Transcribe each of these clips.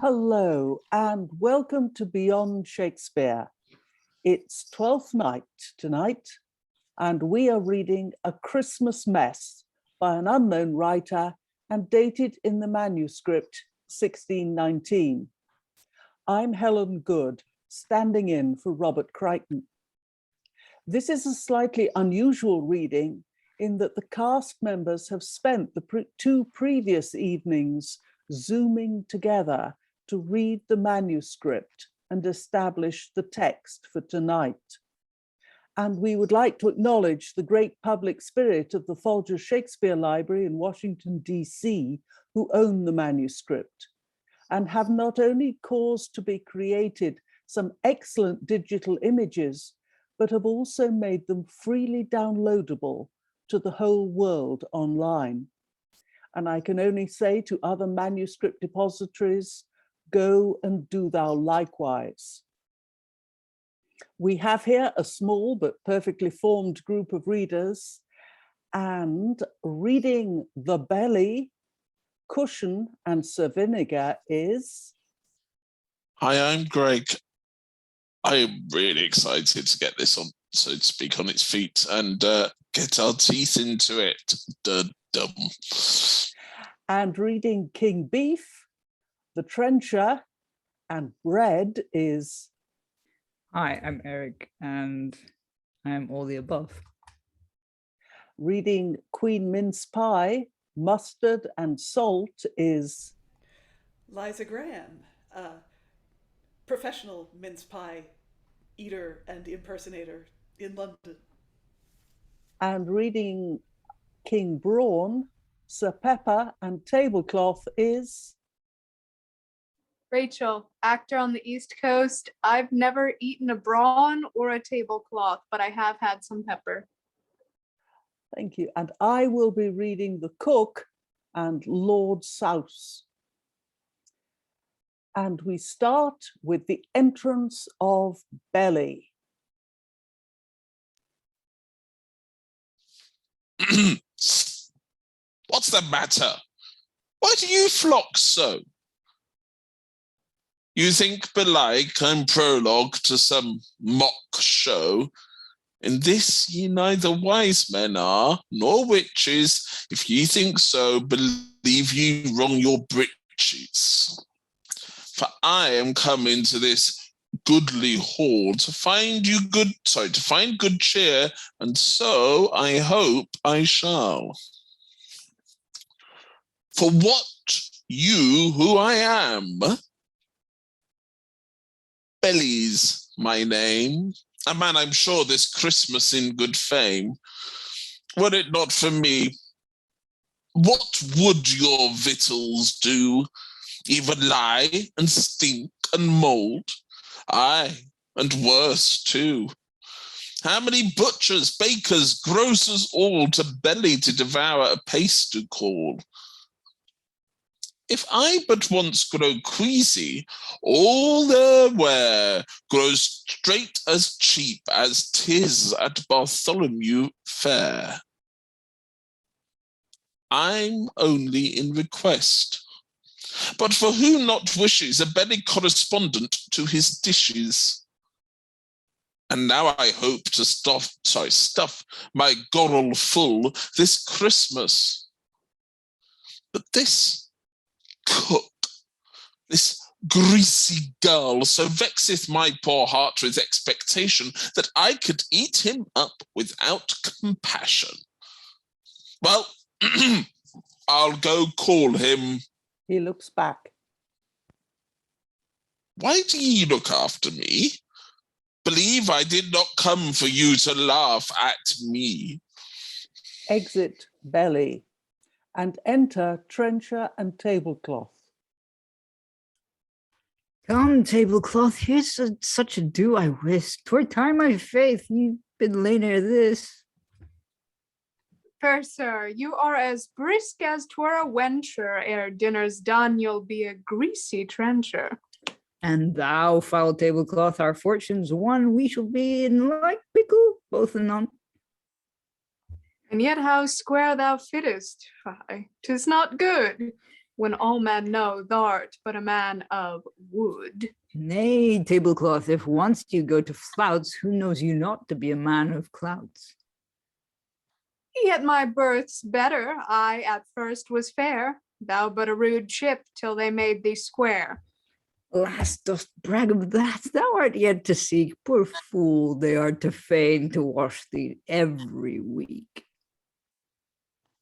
Hello and welcome to Beyond Shakespeare. It's 12th night tonight and we are reading A Christmas Mess by an unknown writer and dated in the manuscript 1619. I'm Helen Good, standing in for Robert Crighton. This is a slightly unusual reading in that the cast members have spent the two previous evenings Zooming together to read the manuscript and establish the text for tonight. And we would like to acknowledge the great public spirit of the Folger Shakespeare Library in Washington, D.C., who own the manuscript and have not only caused to be created some excellent digital images, but have also made them freely downloadable to the whole world online. And I can only say to other manuscript depositories, go and do thou likewise. We have here a small but perfectly formed group of readers, and reading The Belly, Cushion and Sir Vinegar is... Hi, I'm Greg. I am really excited to get this on, so to speak, on its feet and get our teeth into it. Dum. And reading King Beef, The Trencher, and Bread is... Hi, I'm Eric, and I'm all the above. Reading Queen Mincepie, Mustard and Salt is... Liza Graham, professional mince pie eater and impersonator in London. And reading King Brawn, Sir Pepper and Tablecloth is... Rachael, actor on the East Coast. I've never eaten a brawn or a tablecloth, but I have had some pepper. Thank you. And I will be reading The Cook and Lord Souse. And we start with the entrance of Belly. What's the matter? Why do you flock so? You think belike I'm prologue to some mock show? In this ye neither wise men are, nor witches. If ye think so, believe ye wrong your breeches. For I am come into this goodly hall to find good cheer, and so I hope I shall. For what you who I am, Belly's my name, a man I'm sure this Christmas in good fame. Were it not for me, what would your victuals do? Even lie and stink and mould? Aye, and worse too. How many butchers, bakers, grocers all to Belly to devour a pace do call? If I but once grow queasy, all their ware grows straight as cheap as 'tis at Bartholomew Fair. I'm only in request, but for who not wishes a Belly correspondent to his dishes? And now I hope to stuff my gorrel full this Christmas. But this cook, this greasy girl, so vexeth my poor heart with expectation that I could eat him up without compassion. Well, I'll go call him. He looks back. Why do ye look after me? Believe I did not come for you to laugh at me. Exit Belly and enter Trencher and Tablecloth. Come, Tablecloth, here's such ado I wist. 'Twere time, my faith, you've been lain ere this. Fair sir, you are as brisk as 'twere a wencher. Ere dinner's done, you'll be a greasy trencher. And thou, foul Tablecloth, our fortunes won, we shall be in like pickle, both anon. And yet how square thou fittest, fie, 'tis not good. when all men know thou'rt but a man of wood. Nay, Tablecloth, if once you go to flouts, who knows you not to be a man of clouts? Yet my birth's better, I at first was fair, thou but a rude chip till they made thee square. Alas, dost brag of that, thou art yet to seek, poor fool, they are to feign to wash thee every week.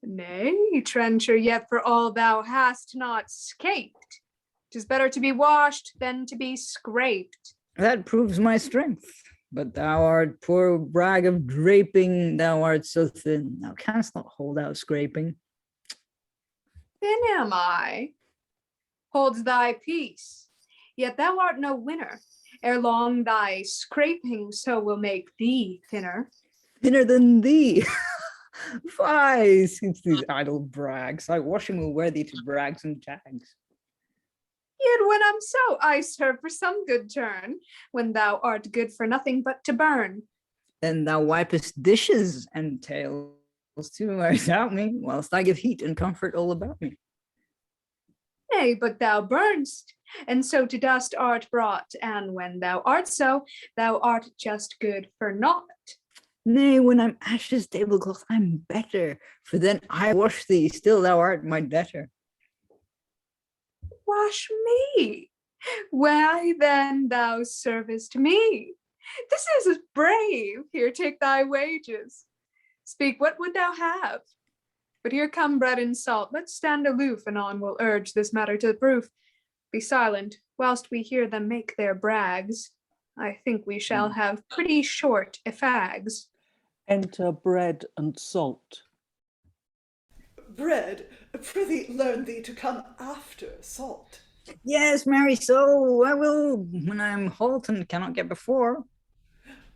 Nay, trencher, yet for all thou hast not scaped, 'tis better to be washed than to be scraped. That proves my strength. But thou art poor brag of draping, thou art so thin, thou canst not hold out scraping. Thin am I. Holds thy peace, yet thou art no winner. Ere long thy scraping so will make thee thinner. Thinner than thee. Fie, since these idle brags, thy washing will wear thee to brags and jags. Yet when I'm so, I serve for some good turn, when thou art good for nothing but to burn. Then thou wipest dishes and tails too, I doubt me, whilst I give heat and comfort all about me. Nay, but thou burnst, and so to dust art brought, and when thou art so, thou art just good for naught. Nay, when I'm ashes, Tablecloth, I'm better, for then I wash thee, still thou art my debtor. Wash me. Why then thou servest me? This is brave. Here, take thy wages. Speak, what would thou have? But here come bread and salt. Let's stand aloof, and on we'll urge this matter to the proof. Be silent, whilst we hear them make their brags. I think we shall have pretty short effags. Enter bread and salt. Bread, prithee learn thee to come after salt. Yes, marry, so I will, when I'm halt and cannot get before.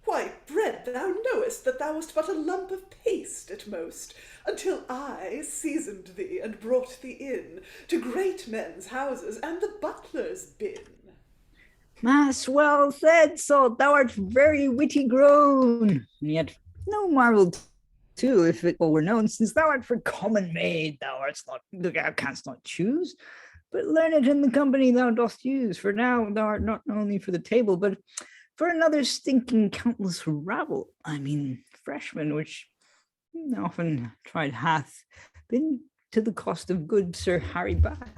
Why, bread, thou knowest that thou wast but a lump of paste at most, until I seasoned thee and brought thee in to great men's houses and the butler's bin. Mass, well said, Salt, thou art very witty grown, and yet no marvel too, if it all were known, since thou art for common maid, thou canst not choose, but learn it in the company thou dost use, for now thou art not only for the table, but for another stinking countless rabble, I mean freshman, which often tried hath been to the cost of good Sir Harry Bath.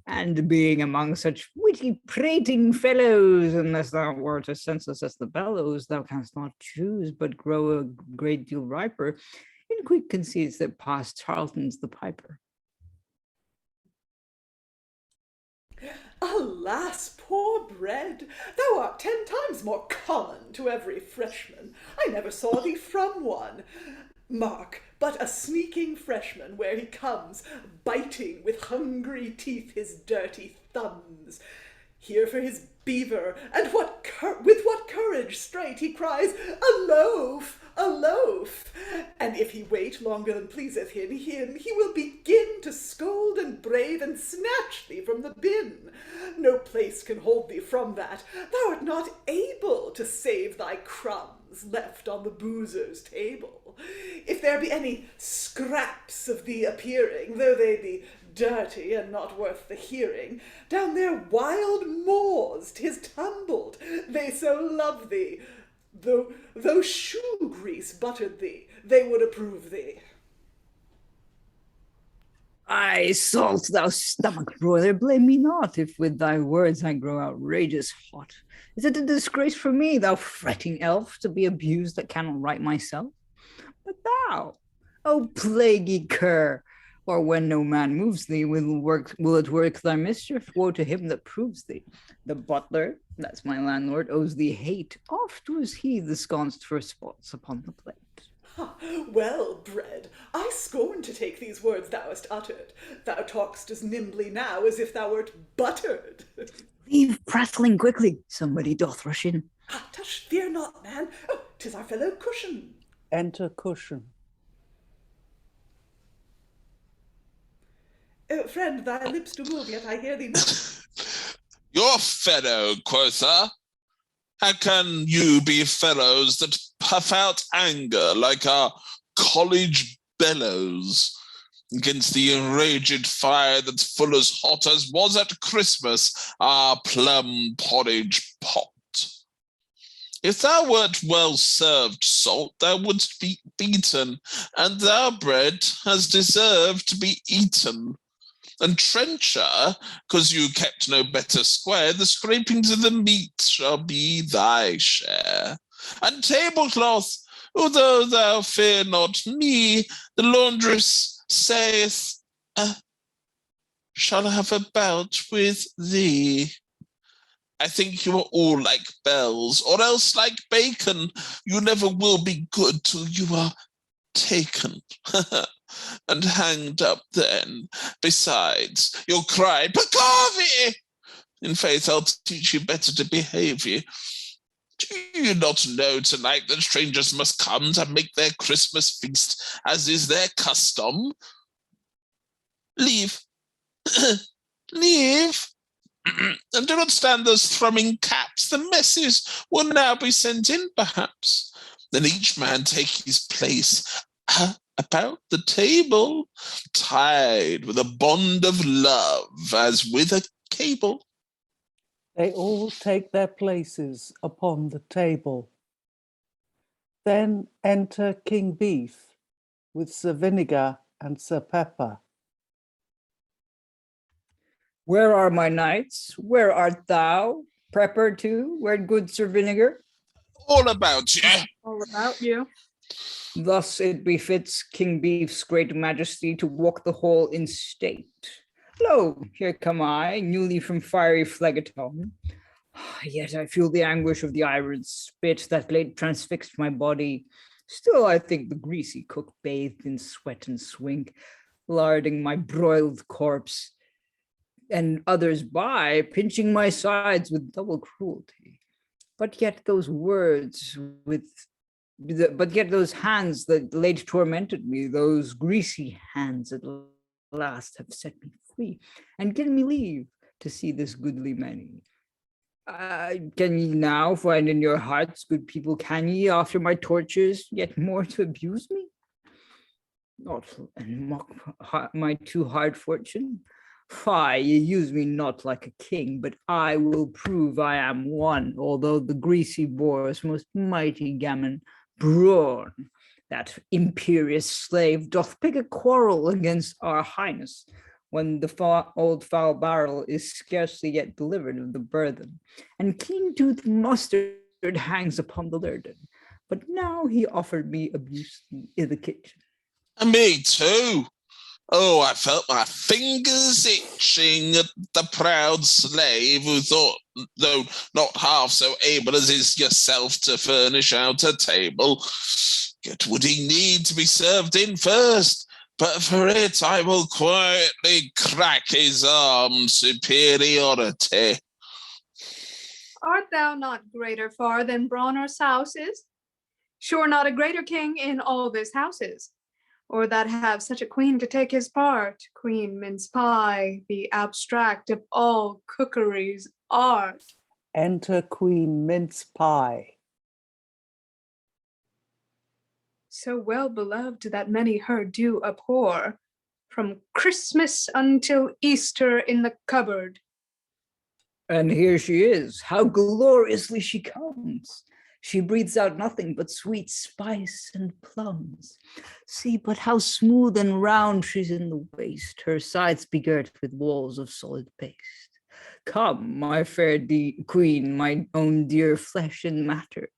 And being among such witty prating fellows, unless thou wert as senseless as the bellows, thou canst not choose but grow a great deal riper in quick conceits that pass Charlton's the piper. Alas, poor bread, thou art 10 times more common to every freshman. I never saw thee from one. Mark, but a sneaking freshman where he comes, biting with hungry teeth his dirty thumbs. Here for his beaver, and with what courage straight he cries, "A loaf, a loaf!" And if he wait longer than pleaseth him, he will begin to scold and brave and snatch thee from the bin. No place can hold thee from that. Thou art not able to save thy crumbs left on the boozer's table. If there be any scraps of thee appearing, though they be dirty and not worth the hearing, down their wild moors 'tis tumbled, they so love thee. Though shoe grease buttered thee, they would approve thee. Ay, Salt, thou stomach broiler, blame me not, if with thy words I grow outrageous hot. Is it a disgrace for me, thou fretting elf, to be abused that cannot right myself? But thou, O plaguy cur, or when no man moves thee, will it work thy mischief? Woe to him that proves thee. The butler, that's my landlord, owes thee hate. Oft was he the sconced for spots upon the plate. Well, bread, I scorn to take these words thou hast uttered. Thou talk'st as nimbly now as if thou wert buttered. Leave prattling quickly, somebody doth rush in. Tush, fear not, man. Oh, 'tis our fellow Cushion. Enter Cushion. Friend, thy lips do move, yet I hear thee not. Your fellow, quotha? How can you be fellows that puff out anger like our college bellows? against the enraged fire that's full as hot as was at Christmas our plum porridge pot. If thou wert well served, salt, thou wouldst be beaten, and thou bread has deserved to be eaten. And trencher, 'cause you kept no better square, the scrapings of the meat shall be thy share. And tablecloth, although thou fear not me, the laundress saith, shall have a bout with thee. I think you are all like bells, or else like bacon. You never will be good till you are taken and hanged up then. Besides, you'll cry, Peccavi! In faith, I'll teach you better to behave you. Do you not know tonight that strangers must come to make their Christmas feast, as is their custom? Leave. Leave. And do not stand those thrumming caps. The messes will now be sent in, perhaps. Then each man take his place about the table, tied with a bond of love, as with a cable. They all take their places upon the table. Then enter King Beef with Sir Vinegar and Sir Pepper. Where are my knights? Where art thou? Prepper too? Where good Sir Vinegar? All about you. All about you. Thus it befits King Beef's great majesty to walk the hall in state. Lo, here come I, newly from fiery Phlegethon. Yet I feel the anguish of the iron spit that late transfixed my body. Still I think the greasy cook bathed in sweat and swink, larding my broiled corpse, and others by, pinching my sides with double cruelty. But yet those words but yet those hands that late tormented me, those greasy hands at last have set me free, and given me leave to see this goodly many. Can ye now find in your hearts, good people, can ye, after my tortures, yet more to abuse me? Not and mock my too hard fortune? Fie, ye use me not like a king, but I will prove I am one, although the greasy boar's most mighty gammon, Brawn, that imperious slave, doth pick a quarrel against our highness, when the old foul barrel is scarcely yet delivered of the burthen, and keen-toothed mustard hangs upon the lurden. But now he offered me abuse in the kitchen. And me too. Oh, I felt my fingers itching at the proud slave who thought, though not half so able as is yourself to furnish out a table, yet would he need to be served in first. But for it, I will quietly crack his arm superiority. Art thou not greater far than Brawn or Souse is? Sure not a greater king in all this house is, or that have such a queen to take his part, Queen Mincepie, the abstract of all cookery's art. Enter Queen Mincepie. So well beloved that many her do abhor, from Christmas until Easter in the cupboard. And here she is, how gloriously she comes. She breathes out nothing but sweet spice and plums. See but how smooth and round she's in the waist, her sides begirt with walls of solid paste. Come, my fair queen, my own dear flesh and matter.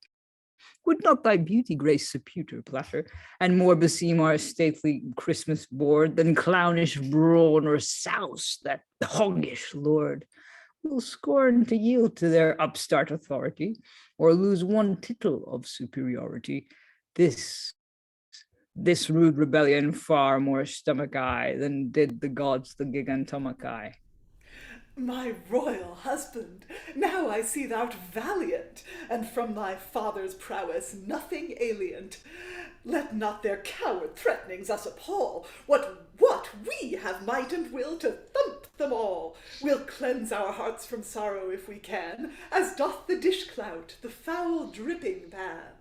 Would not thy beauty grace a pewter platter, and more beseem our stately Christmas board than clownish Brawn or Souse, that hoggish lord? Will scorn to yield to their upstart authority, or lose one tittle of superiority. This rude rebellion far more stomach I than did the gods the gigantomachy. My royal husband, now I see thou'rt valiant, and from thy father's prowess nothing alient. Let not their coward threatenings us appall. What we have might and will to thump them all. We'll cleanse our hearts from sorrow if we can, as doth the dish-clout the foul dripping pan.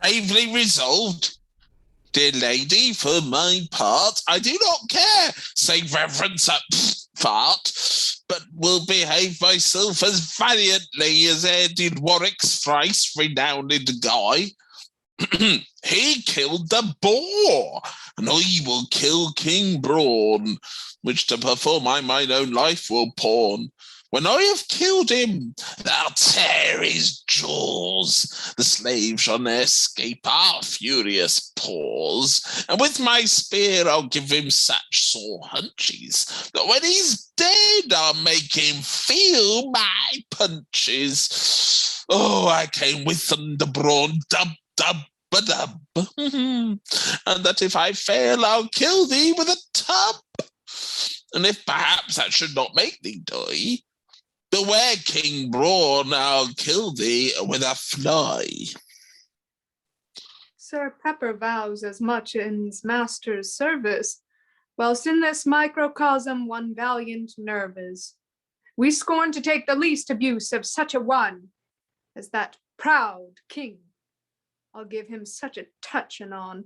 Bravely resolved. Dear lady, for my part, I do not care, say reverence at fart, but will behave myself as valiantly as e'er did Warwick's thrice renowned guy. He killed the boar, and I will kill King Brawn, which to perform I mine own life will pawn. When I have killed him, thou tear his jaws. The slave shall ne'er escape our furious paws. And with my spear I'll give him such sore hunches that when he's dead I'll make him feel my punches. Oh, I came with thunder Brawn, dub, dub, ba-dub. And that if I fail I'll kill thee with a tub. And if perhaps that should not make thee die, beware, King Brawn, I'll kill thee with a fly. Sir Pepper vows as much in his master's service, whilst in this microcosm one valiant nerve is. We scorn to take the least abuse of such a one as that proud king. I'll give him such a touch anon,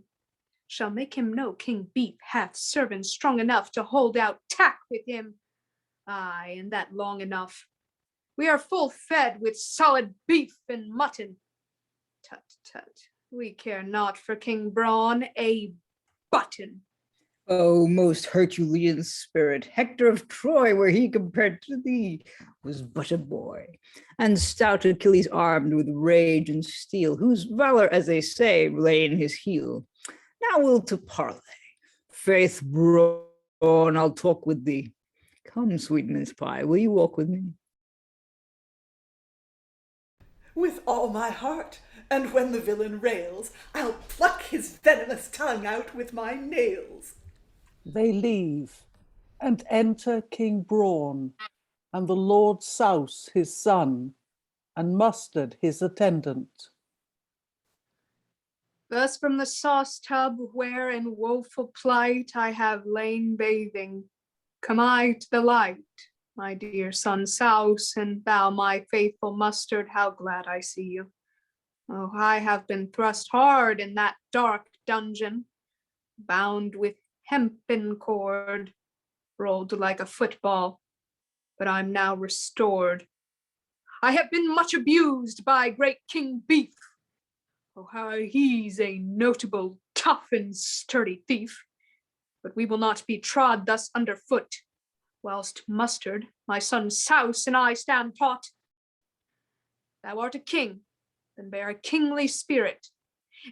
shall make him know King Beef hath servants strong enough to hold out tack with him. Aye, and that long enough. We are full fed with solid beef and mutton. Tut, tut, we care not for King Brawn a button. O most Herculean spirit, Hector of Troy, where he compared to thee, was but a boy, and stout Achilles armed with rage and steel, whose valor, as they say, lay in his heel. Now will to parley. Faith, Brawn, I'll talk with thee. Come, sweet Mincepie, will you walk with me? With all my heart, and when the villain rails, I'll pluck his venomous tongue out with my nails. They leave and enter King Brawn and the Lord Souse, his son, and Mustard, his attendant. Thus from the sauce tub where in woeful plight I have lain bathing, come I to the light, my dear son Souse, and thou, my faithful Mustard, how glad I see you. Oh, I have been thrust hard in that dark dungeon, bound with hempen cord, rolled like a football, but I'm now restored. I have been much abused by great King Beef. Oh, how he's a notable, tough and sturdy thief, but we will not be trod thus underfoot, whilst Mustard, my son Souse, and I stand taut. Thou art a king, then bear a kingly spirit,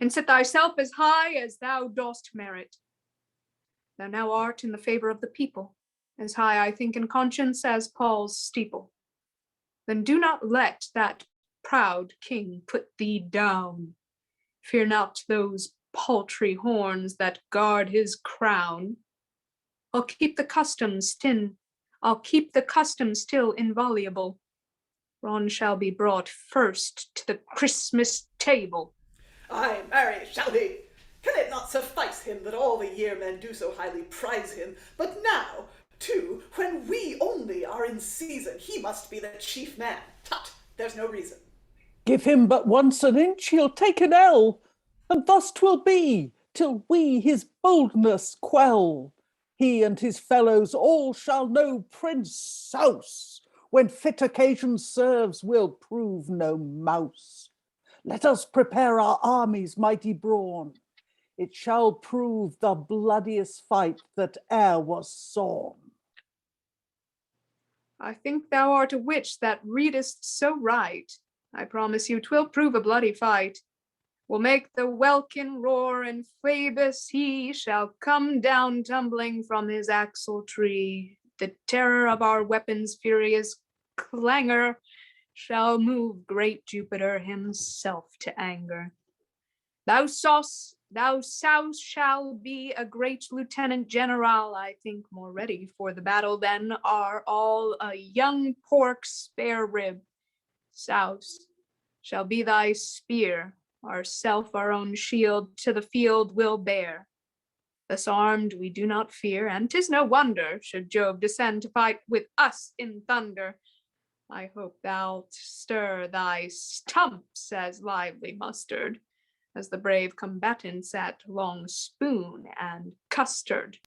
and set thyself as high as thou dost merit. Thou now art in the favor of the people, as high, I think, in conscience as Paul's steeple. Then do not let that proud king put thee down. Fear not those paltry horns that guard his crown. I'll keep the custom still inviolable. Brawn shall be brought first to the Christmas table. Aye, marry, shall he? Can it not suffice him that all the year men do so highly prize him? But now, too, when we only are in season, he must be the chief man. Tut, there's no reason. Give him but once an inch, he'll take an ell, and thus 'twill be, till we his boldness quell. He and his fellows all shall know Prince Souse, when fit occasion serves, will prove no mouse. Let us prepare our armies, mighty Brawn. It shall prove the bloodiest fight that e'er was sawn. I think thou art a witch that readest so right. I promise you 'twill prove a bloody fight. We'll make the welkin roar, and Phoebus he shall come down tumbling from his axle tree. The terror of our weapons' furious clangor shall move great Jupiter himself to anger. Thou Souse shall be a great lieutenant general, I think, more ready for the battle than are all a young pork spare rib. Souse shall be thy spear, ourself our own shield to the field will bear. Thus armed we do not fear, and 'tis no wonder should Jove descend to fight with us in thunder. I hope thou'lt stir thy stumps as lively, Mustard, as the brave combatants at long spoon and custard.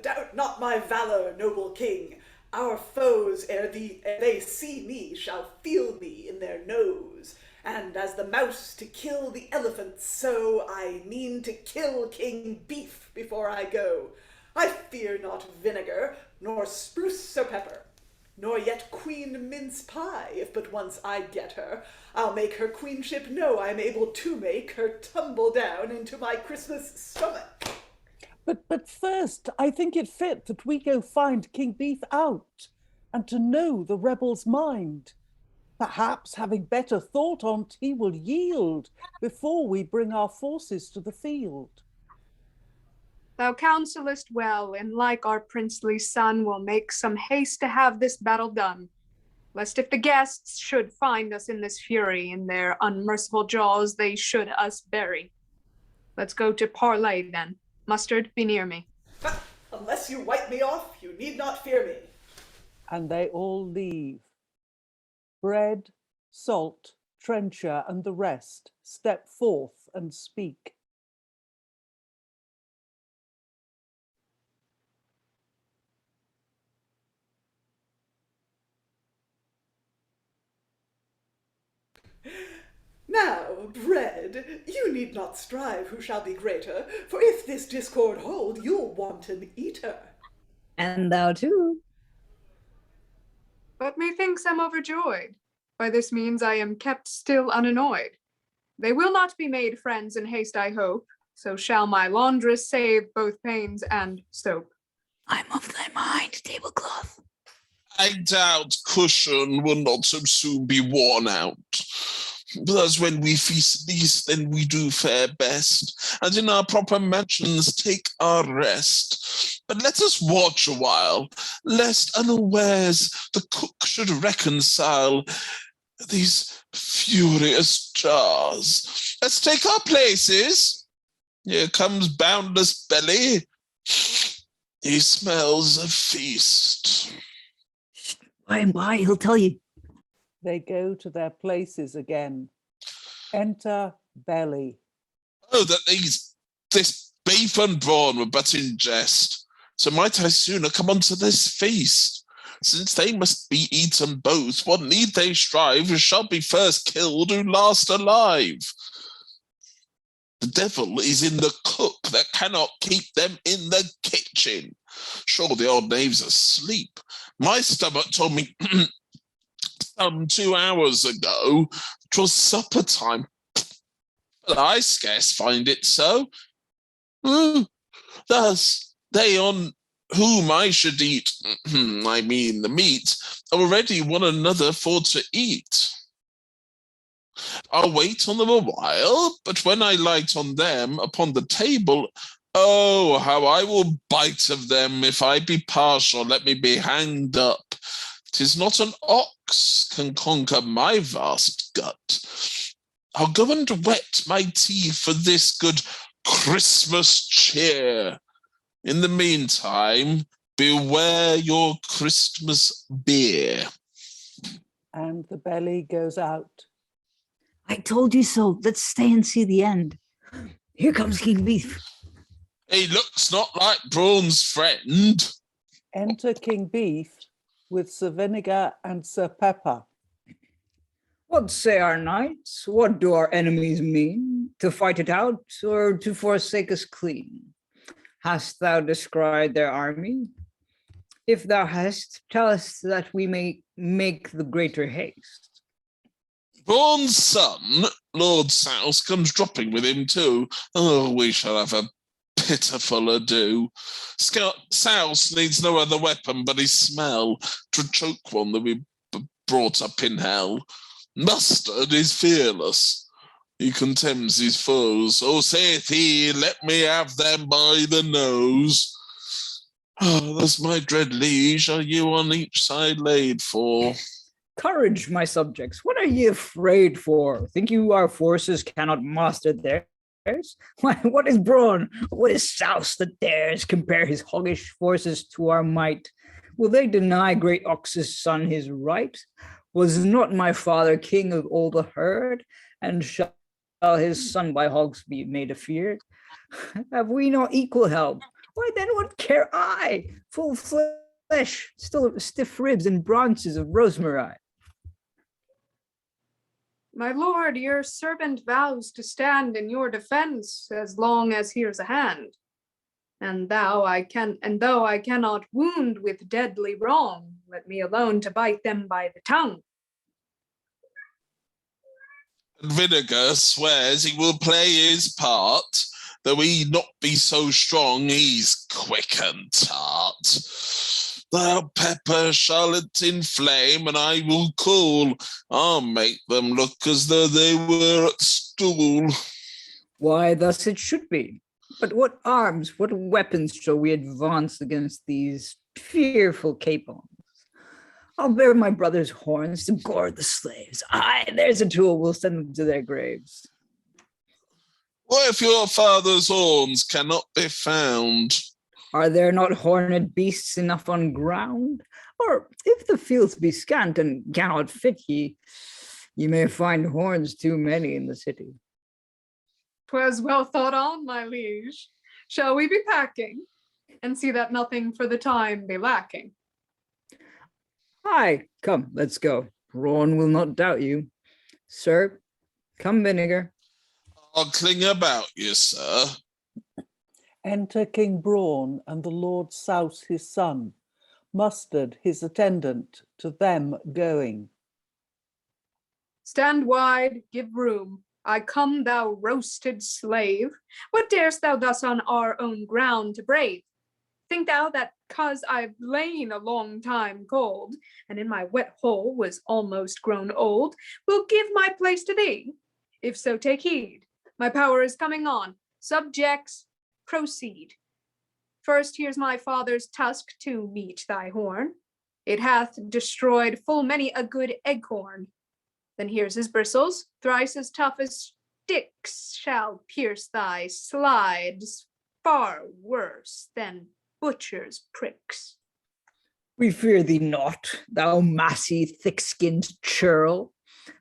Doubt not my valor, noble king. Our foes, ere they see me, shall feel me in their nose. And as the mouse to kill the elephant, so I mean to kill King Beef before I go. I fear not Vinegar, nor spruce or pepper, nor yet Queen Mincepie, if but once I get her. I'll make her queenship know I'm able to make her tumble down into my Christmas stomach. But first, I think it fit that we go find King Beef out, and to know the rebel's mind. Perhaps, having better thought on't, he will yield before we bring our forces to the field. Thou counsellest well, and like our princely son, will make some haste to have this battle done, lest if the guests should find us in this fury, in their unmerciful jaws they should us bury. Let's go to parley then. Mustard, be near me. Ha! Unless you wipe me off, you need not fear me. And they all leave. Bread, Salt, Trencher, and the rest step forth and speak. Now, Bread, you need not strive who shall be greater, for if this discord hold, you'll want an eater. And thou too. But methinks I'm overjoyed. By this means I am kept still unannoyed. They will not be made friends in haste, I hope, so shall my laundress save both pains and soap. I'm of thy mind, Tablecloth. I doubt cushion will not so soon be worn out. But as when we feast least, then we do fare best, and in our proper mansions take our rest. But let us watch a while, lest unawares the cook should reconcile these furious jars. Let's take our places. Here comes Boundless Belly. He smells a feast. By and by, he'll tell you. They go to their places again. Enter Belly. Oh, that this beef and brawn were but in jest. So might I sooner come unto this feast? Since they must be eaten both, what need they strive? Who shall be first killed, who last alive? The devil is in the cook that cannot keep them in the kitchen. Sure, the old knave's asleep. My stomach told me some 2 hours ago 'twas supper time, but I scarce find it so. Thus, they on whom I should eat, I mean the meat, already one another for to eat. I'll wait on them a while, but when I light on them upon the table, oh, how I will bite of them. If I be partial, let me be hanged up. 'Tis not an ox can conquer my vast gut. I'll go and wet my teeth for this good Christmas cheer. In the meantime, beware your Christmas beer. And the Belly goes out. I told you so. Let's stay and see the end. Here comes King Beef. He looks not like Brawn's friend. Enter King Beef with Sir Vinegar and Sir Pepper. What say our knights? What do our enemies mean? To fight it out, or to forsake us clean? Hast thou descried their army? If thou hast, tell us that we may make the greater haste. Brawn's son, Lord Souse, comes dropping with him too. Oh, we shall have a pitiful ado. Souse needs no other weapon but his smell to choke one that we brought up in hell. Mustard is fearless. He contemns his foes. Oh, saith he, let me have them by the nose. Oh, thus, my dread liege, are you on each side laid for? Courage, my subjects. What are ye afraid for? Think you our forces cannot master theirs? Why, what is Brawn? What is Souse that dares compare his hoggish forces to our might? Will they deny great Ox's son his right? Was not my father king of all the herd? And shall his son by hogs be made afeard? Have we not equal help? Why then what care I? Full flesh, still stiff ribs and branches of rosemary. My lord, your servant vows to stand in your defense as long as here's a hand. And though I cannot wound with deadly wrong, let me alone to bite them by the tongue. And Vinegar swears he will play his part, though he not be so strong, he's quick and tart. Thou pepper Charlotte in flame, and I will cool. I'll make them look as though they were at stool. Why, thus it should be. But what arms, what weapons shall we advance against these fearful capons? I'll bear my brother's horns to gore the slaves. Aye, there's a tool, we'll send them to their graves. What if your father's horns cannot be found? Are there not horned beasts enough on ground? Or if the fields be scant and cannot fit ye, ye may find horns too many in the city. 'Twas well thought on, my liege. Shall we be packing, and see that nothing for the time be lacking? Aye, come, let's go. Brawn will not doubt you. Sir, come, Vinegar. I'll cling about you, sir. Enter King Brawn and the Lord Souse his son, Mustard his attendant, to them going. Stand wide, give room. I come, thou roasted slave. What darest thou thus on our own ground to brave? Think thou that 'cause I've lain a long time cold, and in my wet hole was almost grown old, will give my place to thee? If so, take heed. My power is coming on. Subjects, proceed. First, here's my father's tusk to meet thy horn. It hath destroyed full many a good eggcorn. Then here's his bristles, thrice as tough as sticks, shall pierce thy slides, far worse than butcher's pricks. We fear thee not, thou massy, thick-skinned churl.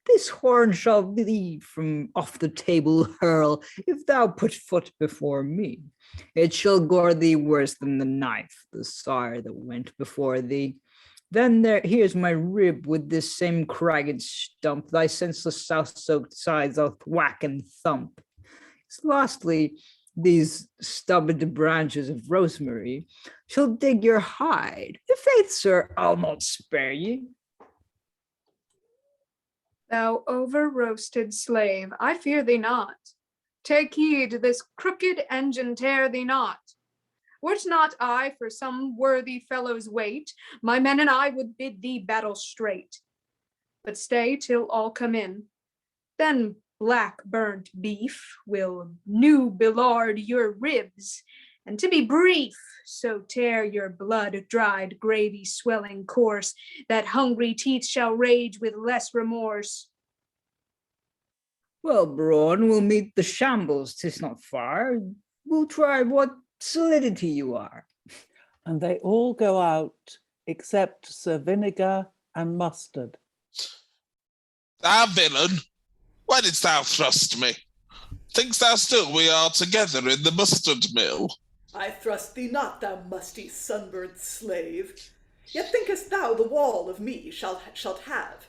This horn shall thee from off the table hurl, if thou put foot before me. It shall gore thee worse than the knife, the sire that went before thee. Then here's my rib with this same cragged stump, thy senseless south-soaked sides I'll whack and thump. Lastly, these stubbed branches of rosemary shall dig your hide. Faith, sir, I'll not spare ye. Thou over-roasted slave, I fear thee not. Take heed, this crooked engine tear thee not. Were't not I for some worthy fellow's weight, my men and I would bid thee battle straight. But stay till all come in. Then black burnt beef will new belard your ribs, and to be brief, so tear your blood-dried gravy swelling course, that hungry teeth shall rage with less remorse. Well, Brawn, we'll meet the shambles, 'tis not far. We'll try what solidity you are. And they all go out, except Sir Vinegar and Mustard. Thou villain, why didst thou thrust me? Think'st thou still we are together in the mustard mill? I thrust thee not, thou musty sunburnt slave. Yet thinkest thou the wall of me shalt have?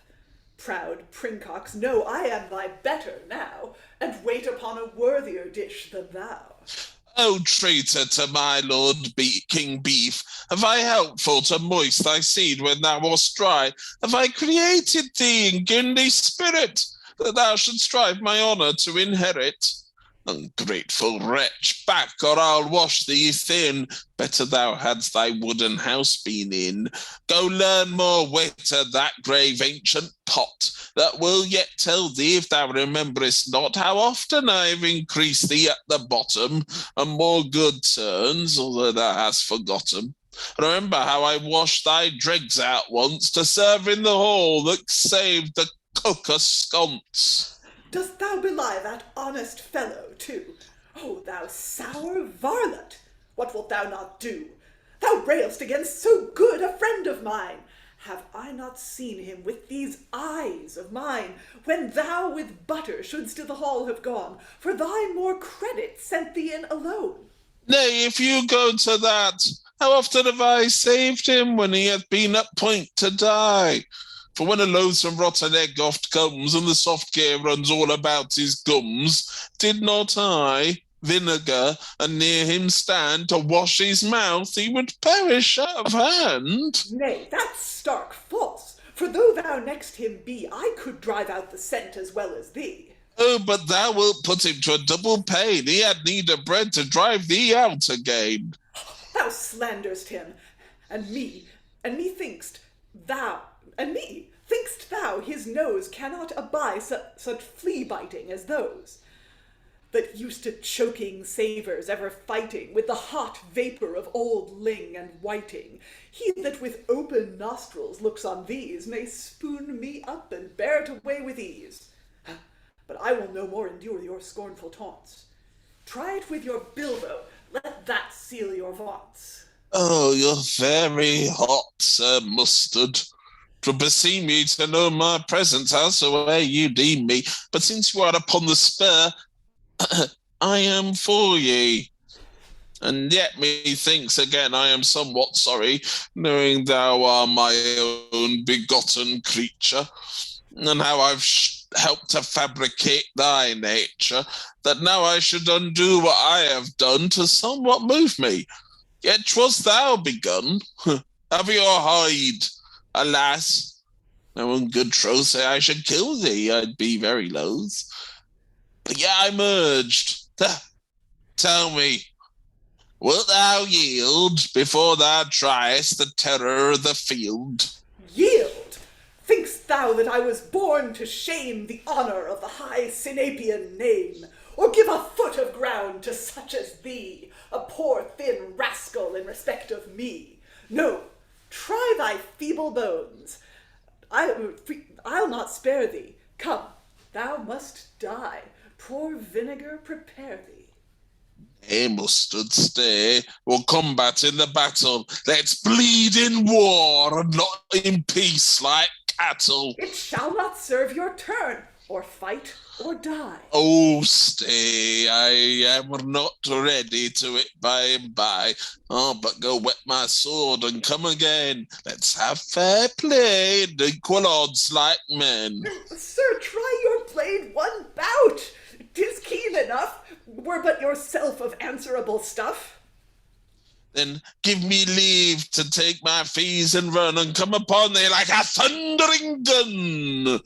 Proud princox, know I am thy better now, and wait upon a worthier dish than thou. O traitor to my lord King Beef, have I helpful to moist thy seed when thou wast dry? Have I created thee and given thee spirit, that thou shouldst strive my honour to inherit? Ungrateful wretch, back, or I'll wash thee thin. Better thou hadst thy wooden house been in. Go learn more wit at that grave ancient pot, that will yet tell thee, if thou rememberest not, how often I've increased thee at the bottom, and more good turns, although thou hast forgotten. Remember how I washed thy dregs out once, to serve in the hall that saved the cook a sconce. Dost thou belie that honest fellow too? O thou sour varlet, what wilt thou not do? Thou railst against so good a friend of mine. Have I not seen him with these eyes of mine, when thou with butter shouldst to the hall have gone, for thy more credit sent thee in alone? Nay, if you go to that, how often have I saved him when he hath been at point to die? For when a loathsome rotten egg oft comes, and the soft gear runs all about his gums, did not I, Vinegar, and near him stand to wash his mouth, he would perish out of hand. Nay, that's stark false, for though thou next him be, I could drive out the scent as well as thee. Oh, but thou wilt put him to a double pain. He had need of bread to drive thee out again. Thou slanderst him, and me thinkst thou his nose cannot abide such flea-biting as those, that used to choking savours ever fighting with the hot vapour of old ling and whiting. He that with open nostrils looks on these may spoon me up and bear it away with ease. But I will no more endure your scornful taunts. Try it with your bilbo, let that seal your vaunts. Oh, you're very hot, Sir Mustard. 'Twould beseem me to know my presence, howsoever you deem me. But since you are upon the spur, I am for ye. And yet methinks again I am somewhat sorry, knowing thou art my own begotten creature, and how I've helped to fabricate thy nature, that now I should undo what I have done to somewhat move me. Yet 'twas thou begun. Have your hide. Alas, no one good troth say I should kill thee, I'd be very loath. But yet I'm urged. Tell me, wilt thou yield before thou triest the terror of the field? Yield? Think'st thou that I was born to shame the honour of the high Sinapian name, or give a foot of ground to such as thee, a poor thin rascal in respect of me? No, try thy feeble bones. I'll not spare thee. Come, thou must die. Poor Vinegar, prepare thee. Hey, Mustard, stay. We'll combat in the battle. Let's bleed in war and not in peace like cattle. It shall not serve your turn, or fight or die. Oh, stay. I am not ready to it by and by. Oh, but go wet my sword and come again. Let's have fair play and equal odds like men. Sir, try your blade one bout. 'Tis keen enough, were but yourself of answerable stuff. Then give me leave to take my fees and run and come upon thee like a thundering gun.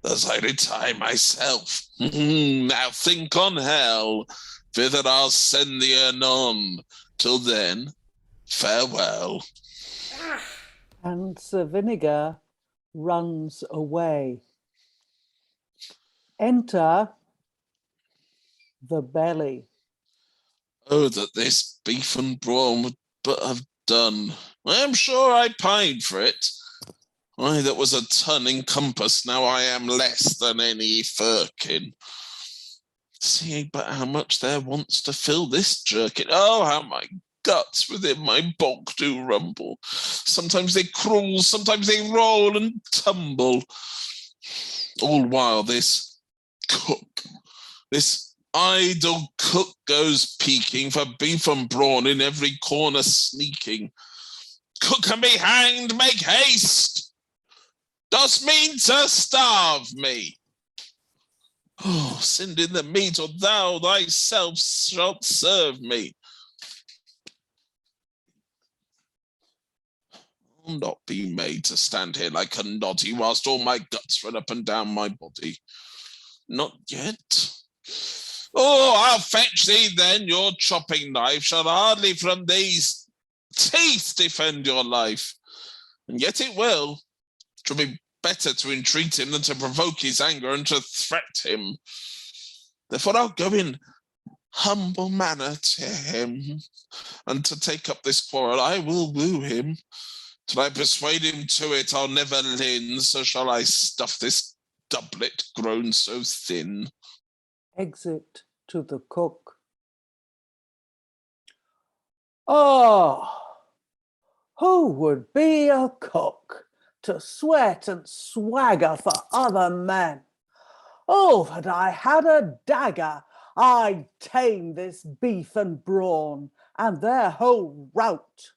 Thus I retire myself. Now think on hell, thither I'll send thee anon. Till then, farewell. And Sir Vinegar runs away. Enter the belly. Oh, that this beef and brawn would but have done. I am sure I pined for it. I that was a ton in compass, now I am less than any firkin. See but how much there wants to fill this jerkin. Oh, how my guts within my bulk do rumble. Sometimes they crawl, sometimes they roll and tumble. All while this cook, this idle cook goes peeking for beef and brawn in every corner sneaking. Cook and be hanged, make haste! Dost mean to starve me? Oh, send in the meat, or thou thyself shalt serve me. I'll not be made to stand here like a noddy whilst all my guts run up and down my body. Not yet. Oh, I'll fetch thee then, your chopping knife shall hardly from these teeth defend your life. And yet it will. 'Twill be better to entreat him than to provoke his anger and to threat him. Therefore I'll go in humble manner to him, and to take up this quarrel I will woo him. Till I persuade him to it, I'll never lin, so shall I stuff this doublet grown so thin. Exit to the cook. Oh, who would be a cook? to sweat and swagger for other men. Oh, that I had a dagger, I'd tame this beef and brawn and their whole rout.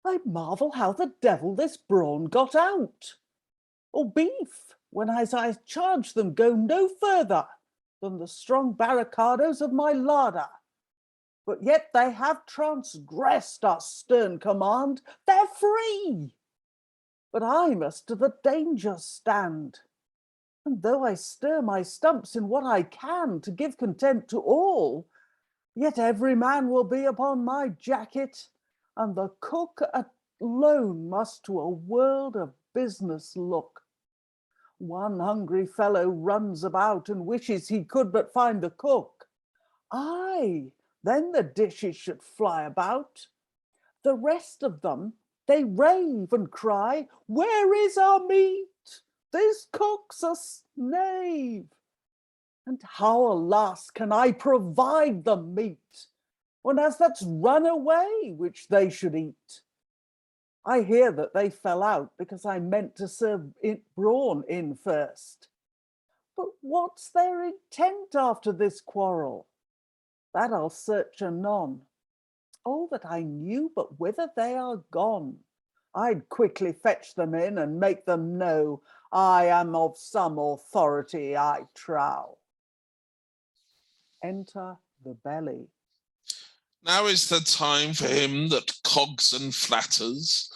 I marvel how the devil this brawn got out, or beef, when as I charge them go no further than the strong barricadoes of my larder. But yet they have transgressed our stern command, they're free. But I must to the danger stand. And though I stir my stumps in what I can to give content to all, yet every man will be upon my jacket, and the cook alone must to a world of business look. One hungry fellow runs about and wishes he could but find the cook. Aye, then the dishes should fly about. The rest of them, they rave and cry, where is our meat? This cook's a knave. And how, alas, can I provide the meat, when as that's run away which they should eat? I hear that they fell out because I meant to serve brawn in first. But what's their intent after this quarrel? That I'll search anon. Oh, that I knew but whither they are gone. I'd quickly fetch them in and make them know I am of some authority, I trow. Enter the belly. Now is the time for him that cogs and flatters.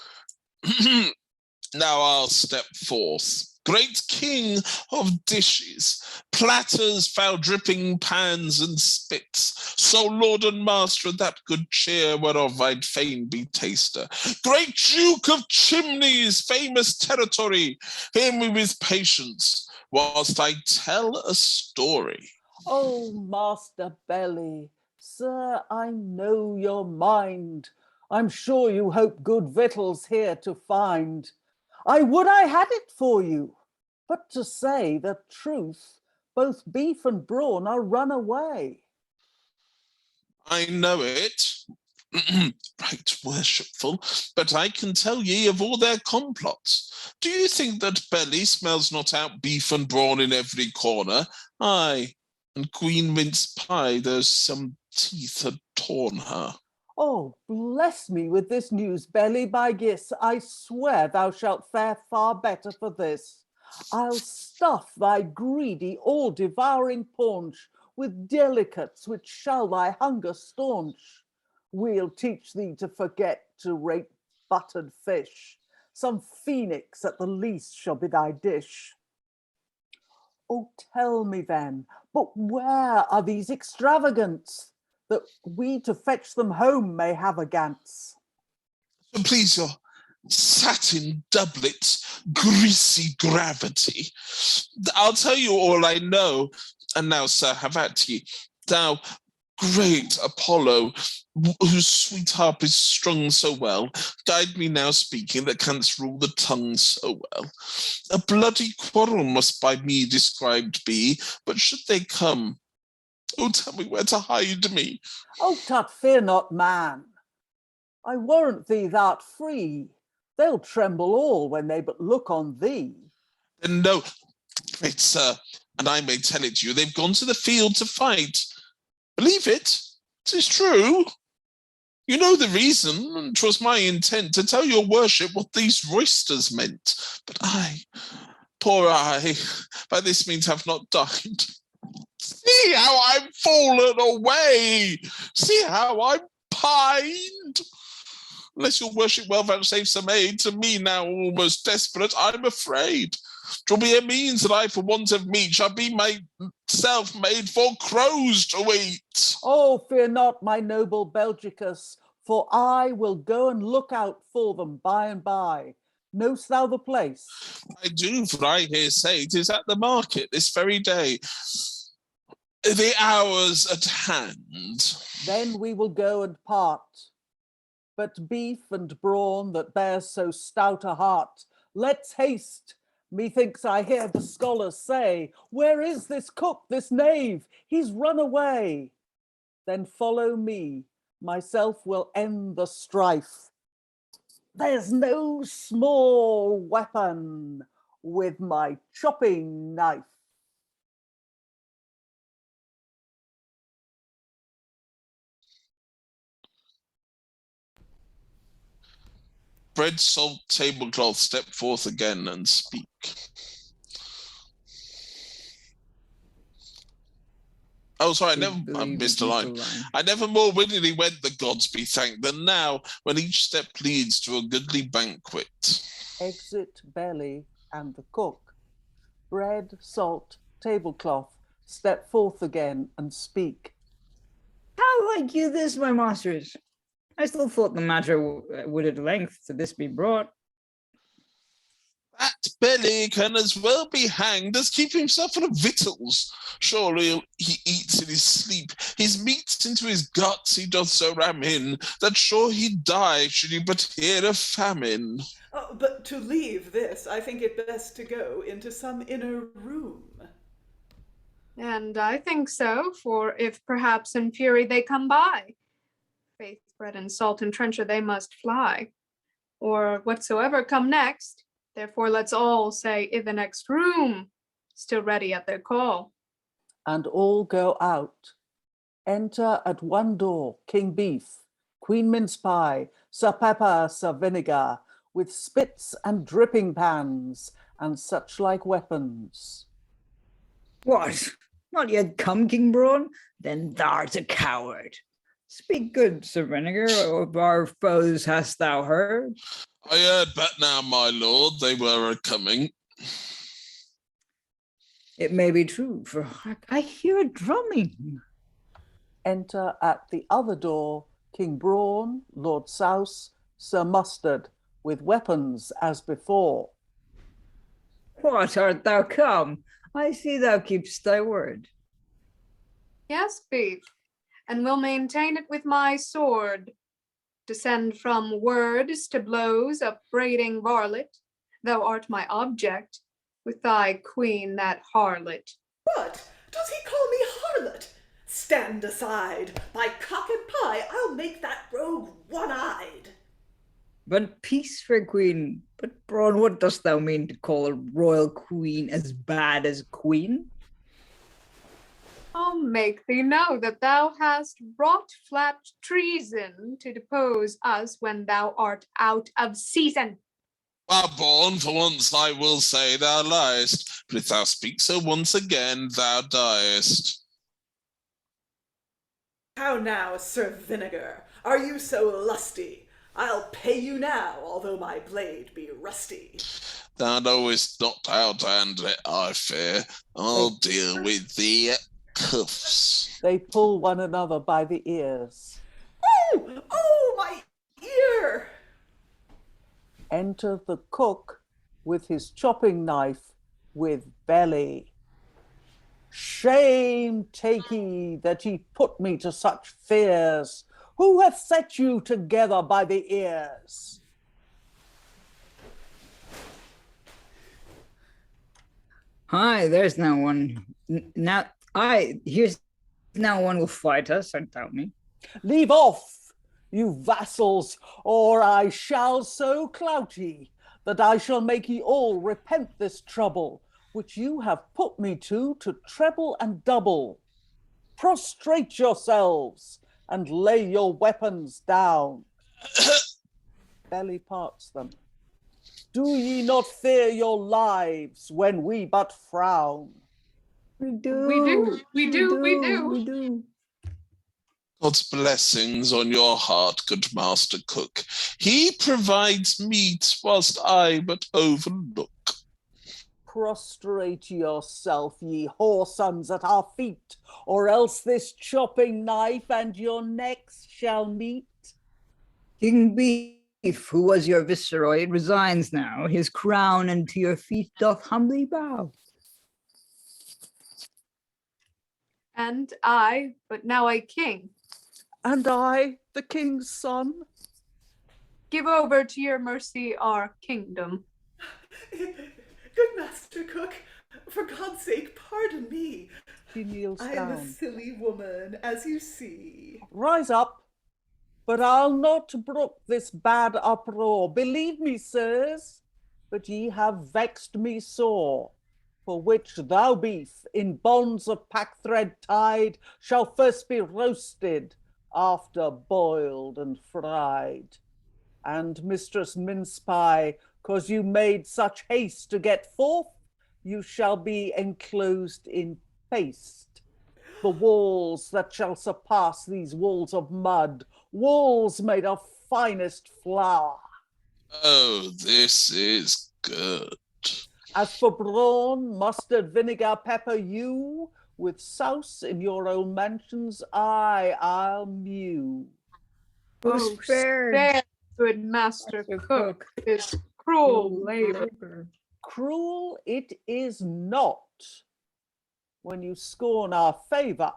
Now I'll step forth, great king of dishes, platters, foul-dripping pans and spits, sole lord and master of that good cheer whereof I'd fain be taster. Great duke of chimneys, famous territory, hear me with patience, whilst I tell a story. Oh, Master Belly, sir, I know your mind. I'm sure you hope good victuals here to find. I would I had it for you, but to say the truth, both beef and brawn are run away. I know it, right worshipful, but I can tell ye of all their complots. Do you think that Belly smells not out beef and brawn in every corner? Aye, and Queen Mincepie, there's some teeth had torn her. Oh, bless me with this news, Belly, by Gis, I swear thou shalt fare far better for this. I'll stuff thy greedy, all-devouring paunch with delicates which shall thy hunger staunch. We'll teach thee to forget to rate buttered fish. Some phoenix at the least shall be thy dish. Oh, tell me then, but where are these extravagants, that we to fetch them home may have a gance? So please your satin doublets, greasy gravity. I'll tell you all I know, and now, sir, have at ye. Thou great Apollo, whose sweet harp is strung so well, guide me now speaking that canst rule the tongue so well. A bloody quarrel must by me described be, but should they come, oh, tell me where to hide me. Oh, tut, fear not, man. I warrant thee thou'rt free. They'll tremble all when they but look on thee. Then no, great sir, and I may tell it you, they've gone to the field to fight. Believe it, 'tis true. You know the reason, and 'twas my intent to tell your worship what these roysters meant. But I, poor I, by this means have not dined. See how I'm fallen away! See how I'm pined! Unless your worship well vouchsafe some aid to me now almost desperate, I'm afraid. 'Twill be a means that I, for want of meat, shall be myself made for crows to eat. Oh, fear not, my noble Belgicus, for I will go and look out for them by and by. Knowst thou the place? I do, for I hear say 'tis at the market this very day. The hour's at hand. Then we will go and part. But beef and brawn that bears so stout a heart, let's haste. Methinks I hear the scholars say, where is this cook, this knave? He's run away. Then follow me, myself will end the strife. There's no small weapon with my chopping knife. Bread, salt, tablecloth, step forth again and speak. Oh, sorry, I missed a line. I never more willingly went, the gods be thanked, than now, when each step leads to a goodly banquet. Exit belly and the cook. Bread, salt, tablecloth, step forth again and speak. How like you this, my masters? I still thought the matter would at length to this be brought. That belly can as well be hanged as keep himself full of victuals. Surely he eats in his sleep. His meats into his guts he doth so ram in, that sure he'd die should he but hear of famine. Oh, but to leave this, I think it best to go into some inner room. And I think so, for if perhaps in fury they come by, faith, bread, and salt and trencher they must fly. Or whatsoever come next, therefore let's all say i' the next room, still ready at their call. And all go out. Enter at one door King Beef, Queen Mincepie, Sir Pepper, Sir Vinegar, with spits and dripping pans and such like weapons. What? Not yet come, King Brawn? Then thou'rt a coward. Speak good, Sir Vinegar, of our foes hast thou heard? I heard but now, my lord, they were a-coming. It may be true, for I hear a drumming. Enter at the other door King Brawn, Lord Souse, Sir Mustard, with weapons as before. What, art thou come? I see thou keep'st thy word. Yes, Beef, and will maintain it with my sword. Descend from words to blows, upbraiding varlet. Thou art my object, with thy queen that harlot. What? Does he call me harlot? Stand aside. By cock and pie, I'll make that rogue one-eyed. But peace, fair queen. But Brawn, what dost thou mean to call a royal queen as bad as queen? I'll make thee know that thou hast wrought flat treason to depose us when thou art out of season. Well, Brawn, for once I will say thou liest, but if thou speak so once again, thou diest. How now, Sir Vinegar? Are you so lusty? I'll pay you now, although my blade be rusty. Thou knowest not how to handle it, I fear. I'll deal with thee at cuffs. They pull one another by the ears. Oh! Oh, my ear! Enter the cook with his chopping knife with belly. Shame take ye that ye put me to such fears. Who hath set you together by the ears? Hi, there's no one. Here's no one will fight us, I doubt me. Leave off, you vassals, or I shall so clout ye that I shall make ye all repent this trouble, which you have put me to treble and double. Prostrate yourselves and lay your weapons down. Belly parts them. Do ye not fear your lives when we but frown? We do. We do. God's blessings on your heart, good master cook. He provides meat whilst I but overlook. Prostrate yourself, ye whoresons, at our feet, or else this chopping knife and your necks shall meet. King Beef, who was your viceroy, resigns now. His crown and to your feet doth humbly bow. And I, but now a king, And I, the king's son, give over to your mercy our kingdom. Good master cook, for God's sake, pardon me. she kneels I am a down. silly woman, as you see. Rise up. But I'll not brook this bad uproar. Believe me, sirs, but ye have vexed me sore, for which thou beef, in bonds of packthread tied, shall first be roasted, after boiled and fried. And Mistress Mincepie, 'cause you made such haste to get forth, you shall be enclosed in paste. The walls that shall surpass these walls of mud, walls made of finest flour. Oh, this is good. As for brawn, mustard, vinegar, pepper, you, with souse in your own mansions, I'll mew. Oh, spare, good master cook, this cruel labor. Cruel it is not, when you scorn our favour.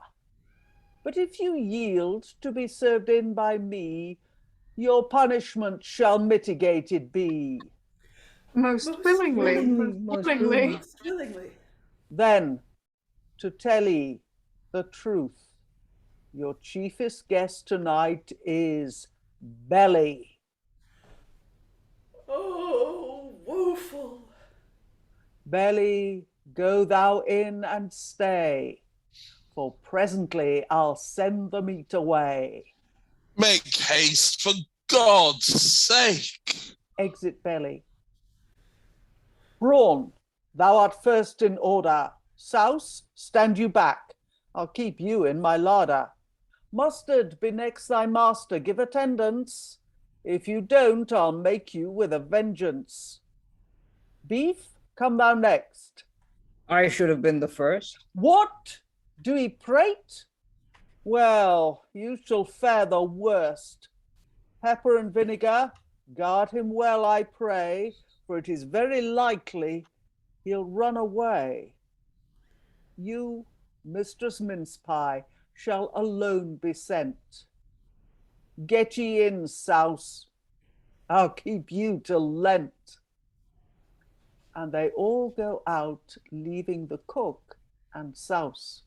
But if you yield to be served in by me, your punishment shall mitigated be. Most willingly, Most willingly. Most willingly. Then, to tell ye the truth, your chiefest guest tonight is Belly. Oh, woeful. Belly, go thou in and stay, for presently I'll send the meat away. Make haste, for God's sake. Exit Belly. Brawn, thou art first in order. Souse, stand you back. I'll keep you in my larder. Mustard, be next thy master, give attendance. If you don't, I'll make you with a vengeance. Beef, come thou next. I should have been the first. What? Do he prate? Well, you shall fare the worst. Pepper and vinegar, guard him well, I pray, for it is very likely he'll run away. You, Mistress Mincepie, shall alone be sent. Get ye in, Souse. I'll keep you till Lent. And they all go out, leaving the cook and Souse.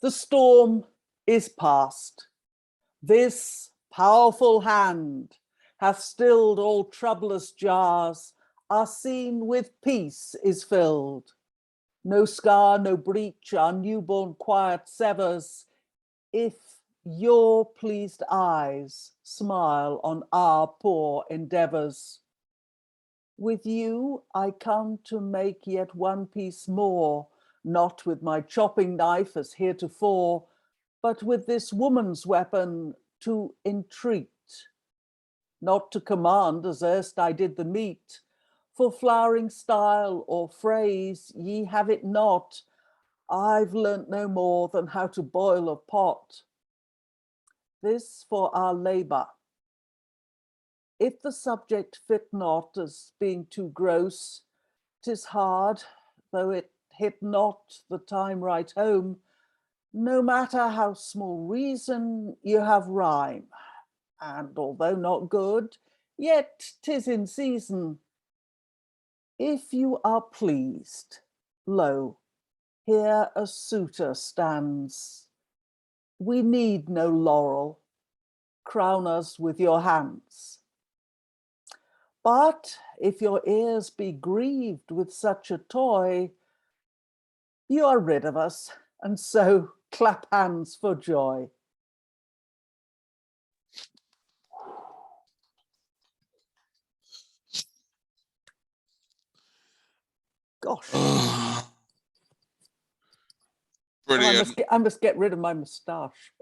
The storm is past. This powerful hand hath stilled all troublous jars. Our scene with peace is filled. No scar, no breach, our newborn quiet severs, if your pleased eyes smile on our poor endeavors. With you I come to make yet one piece more, not with my chopping knife as heretofore, but with this woman's weapon to entreat, not to command as erst I did the meat. For flowering style or phrase ye have it not. I've learnt no more than how to boil a pot. This for our labour. If the subject fit not as being too gross, 'tis hard, though it hit not the time right home. No matter how small reason, you have rhyme, and although not good, yet 'tis in season. If you are pleased, lo, here a suitor stands. We need no laurel, crown us with your hands. But if your ears be grieved with such a toy, you are rid of us, and so clap hands for joy. Gosh. Brilliant. I must get rid of my moustache.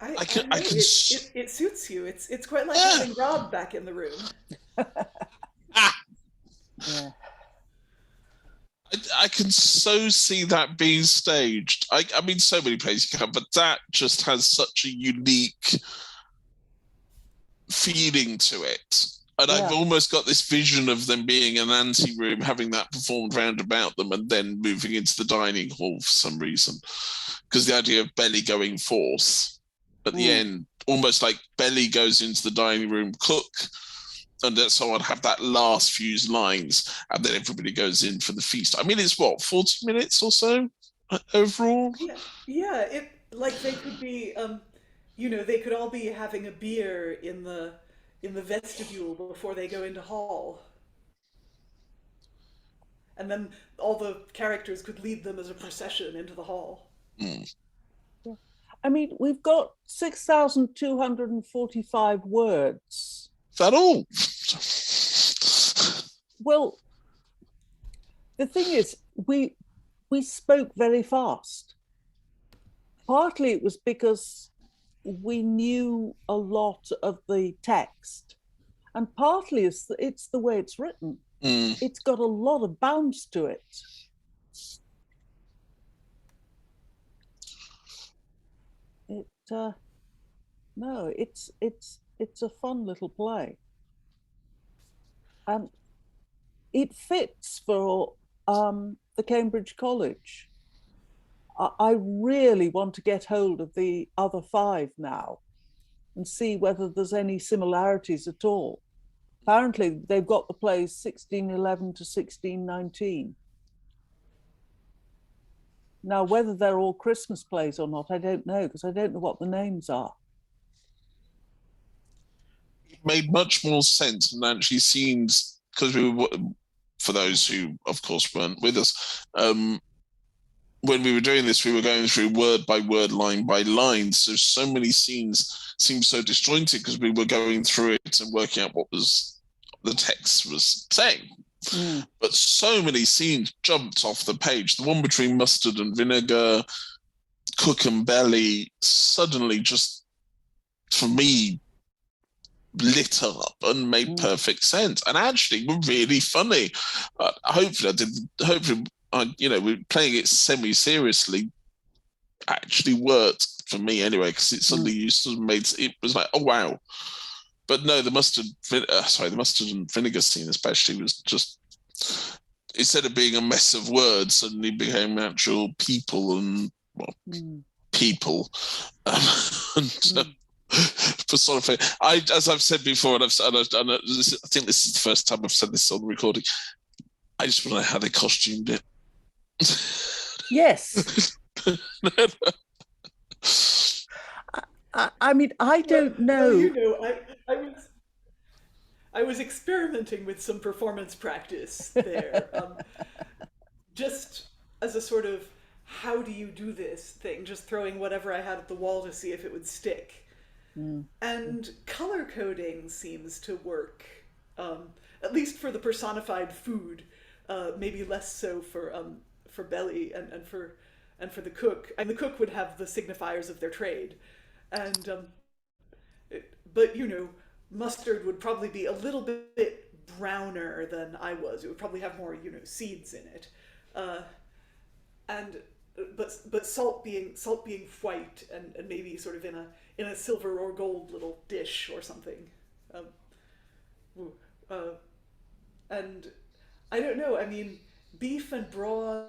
It suits you. It's quite like having Rob back in the room. Yeah. I can so see that being staged. I mean, so many plays you can, but that just has such a unique feeling to it. And I've almost got this vision of them being in an anteroom, having that performed round about them, and then moving into the dining hall for some reason. Because the idea of Belly going forth at the end, almost like Belly goes into the dining room, cook And so I'd have that last few lines, and then everybody goes in for the feast. I mean, it's what, 40 minutes or so overall? Yeah. It like they could be, they could all be having a beer in the vestibule before they go into hall, and then all the characters could lead them as a procession into the hall. Mm. Yeah. I mean, we've got 6,245 words. Is that all? Well, the thing is, we spoke very fast. Partly it was because we knew a lot of the text, and partly it's the way it's written. Mm. It's got a lot of bounce to it. No, it's a fun little play, and it fits for the Cambridge College. I really want to get hold of the other 5 now and see whether there's any similarities at all. Apparently, they've got the plays 1611 to 1619. Now, whether they're all Christmas plays or not, I don't know, because I don't know what the names are. It made much more sense than actually scenes, because we were, for those who, of course, weren't with us, when we were doing this, we were going through word by word, line by line. So many scenes seemed so disjointed because we were going through it and working out what was the text was saying. Mm. But so many scenes jumped off the page. The one between Mustard and Vinegar, Cook and Belly, suddenly just, for me, lit up and made perfect sense, and actually were really funny. Hopefully, we're playing it semi-seriously. Actually worked for me anyway, because it suddenly used to made it was like, oh wow. But no, the mustard and vinegar scene especially was just, instead of being a mess of words, suddenly became actual people and people. Personify. As I've said before, and I think this is the first time I've said this on the recording, I just want to know how they costumed it. Yes. I mean, I don't know. Well, I was experimenting with some performance practice there, just as a sort of how do you do this thing, just throwing whatever I had at the wall to see if it would stick. And color coding seems to work, at least for the personified food, maybe less so for Belly and for the cook. And the cook would have the signifiers of their trade, and but Mustard would probably be a little bit browner than I was. It would probably have more seeds in it, but salt being white and maybe sort of in a silver or gold little dish or something. And I don't know. I mean, beef and brawn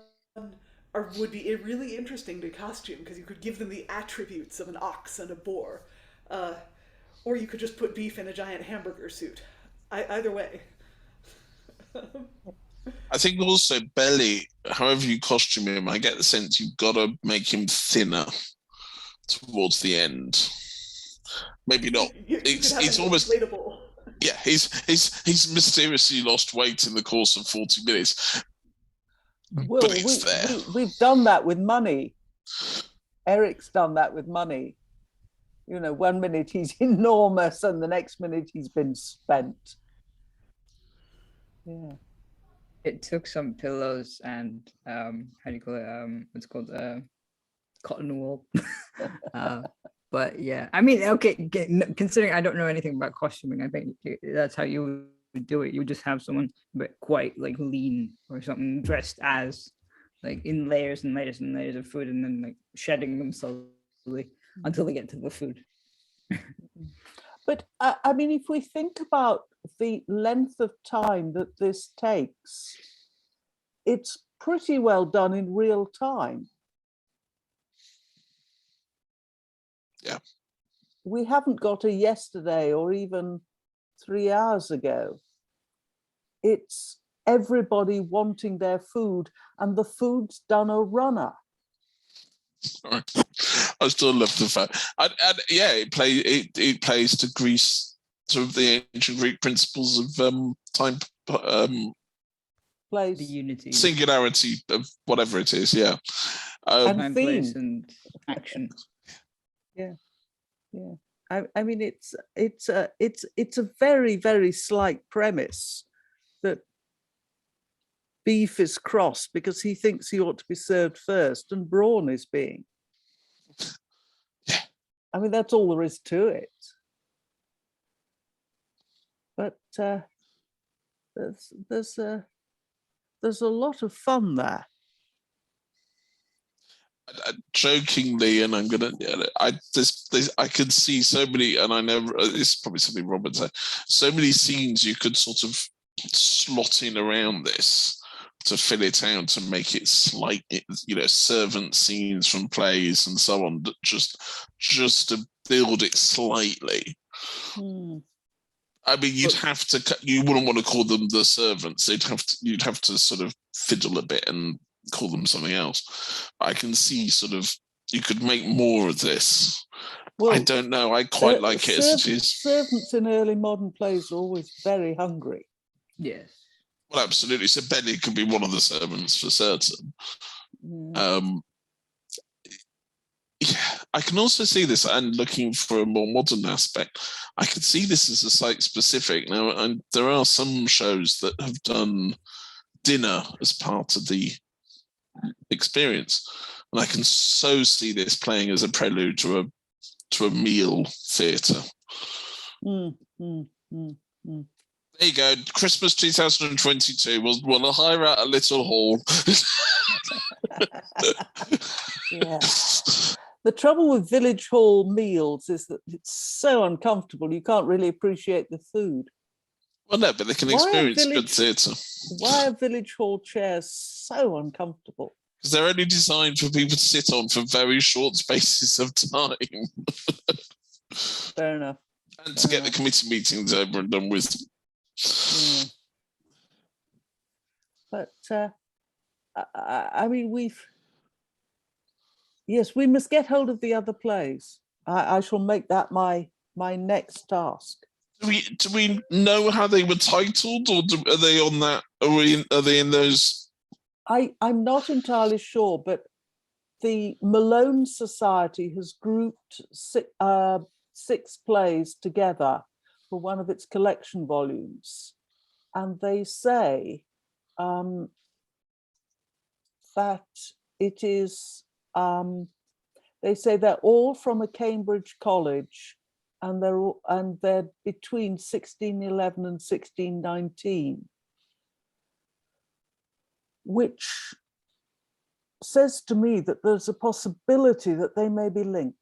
would be really interesting to costume, because you could give them the attributes of an ox and a boar, or you could just put beef in a giant hamburger suit. Either way. I think also Belly, however you costume him, I get the sense you've got to make him thinner towards the end. Maybe not. It's almost inflatable. Yeah, he's mysteriously lost weight in the course of 40 minutes. Well, but it's there. We've done that with money. Eric's done that with money. 1 minute he's enormous and the next minute he's been spent. Yeah. It took some pillows and how do you call it? What's called cotton wool. But yeah, I mean, okay, considering I don't know anything about costuming, I think that's how you would do it. You would just have someone but quite like lean or something, dressed as like in layers and layers and layers of food, and then like shedding them slowly until they get to the food. But I mean, if we think about the length of time that this takes, it's pretty well done in real time. Yeah. We haven't got a yesterday or even 3 hours ago. It's everybody wanting their food, and the food's done a runner. Sorry. I still love the fact, and yeah, it plays to Greece, sort of the ancient Greek principles of time, Place The unity. singularity of whatever it is. Yeah, and Time, theme. place, and action. Yeah. I mean, it's a very, very slight premise that beef is cross because he thinks he ought to be served first, and Brawn is being. Yeah. I mean, that's all there is to it. But there's a lot of fun there. Jokingly, and I'm gonna, I could see so many, and I know this is probably something Robert said. So many scenes you could sort of slot in around this to fill it out, to make it slight, servant scenes from plays and so on, just to build it slightly. I mean, you wouldn't want to call them the servants. You'd have to sort of fiddle a bit and call them something else. I can see sort of you could make more of this. Well, I don't know. I quite like it as it is. Servants in early modern plays are always very hungry. Yes. Well, absolutely. So Benny could be one of the servants for certain. Yeah, I can also see this, and looking for a more modern aspect, I could see this as a site specific. Now, and there are some shows that have done dinner as part of the experience, and I can so see this playing as a prelude to a meal theatre. There you go, Christmas 2022. We'll hire out a little hall. Yeah. The trouble with village hall meals is that it's so uncomfortable. You can't really appreciate the food. Well, no, but they can experience good theatre. Why are village hall chairs so uncomfortable? Because they're only designed for people to sit on for very short spaces of time. Fair enough. And to get the committee meetings over and done with. Yeah. But, I mean, yes, we must get hold of the other plays. I shall make that my next task. Do we know how they were titled, or are they on that? Are they in those? I'm not entirely sure, but the Malone Society has grouped 6 plays together for one of its collection volumes, and they say that it is. They say they're all from a Cambridge college, and they're between 1611 and 1619, which says to me that there's a possibility that they may be linked.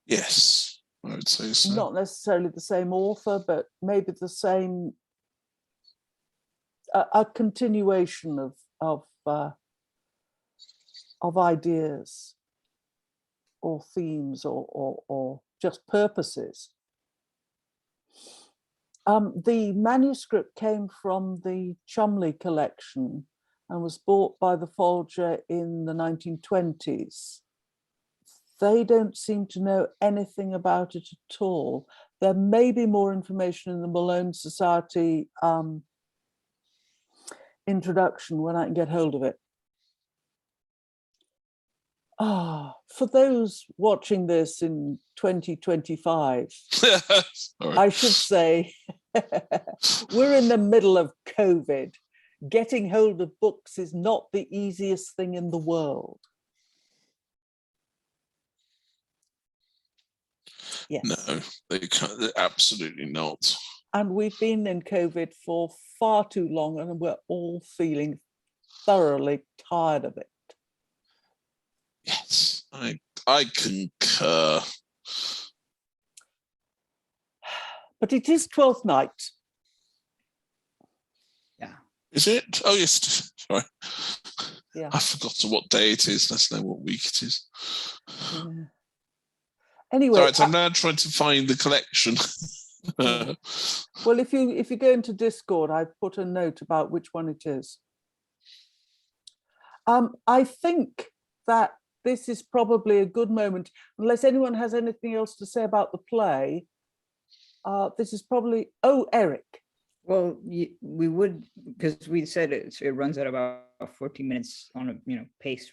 Yes, I would say so. Not necessarily the same author, but maybe the same, a continuation of ideas or themes or just purposes. The manuscript came from the Chumley collection and was bought by the Folger in the 1920s. They don't seem to know anything about it at all. There may be more information in the Malone Society introduction when I can get hold of it. For those watching this in 2025, I should say we're in the middle of COVID. Getting hold of books is not the easiest thing in the world. Yes. No, they can't. They're absolutely not. And we've been in COVID for far too long, and we're all feeling thoroughly tired of it. Yes, I concur. But it is 12th night. Yeah. Is it? Oh, yes. Sorry. Yeah. I forgot what day it is. Let's know what week it is. Yeah. Anyway. All right, I'm now trying to find the collection. Well, if you go into Discord, I've put a note about which one it is. I think that this is probably a good moment, unless anyone has anything else to say about the play. This is probably, Eric. Well, we would, because we said it runs at about 40 minutes on a pace,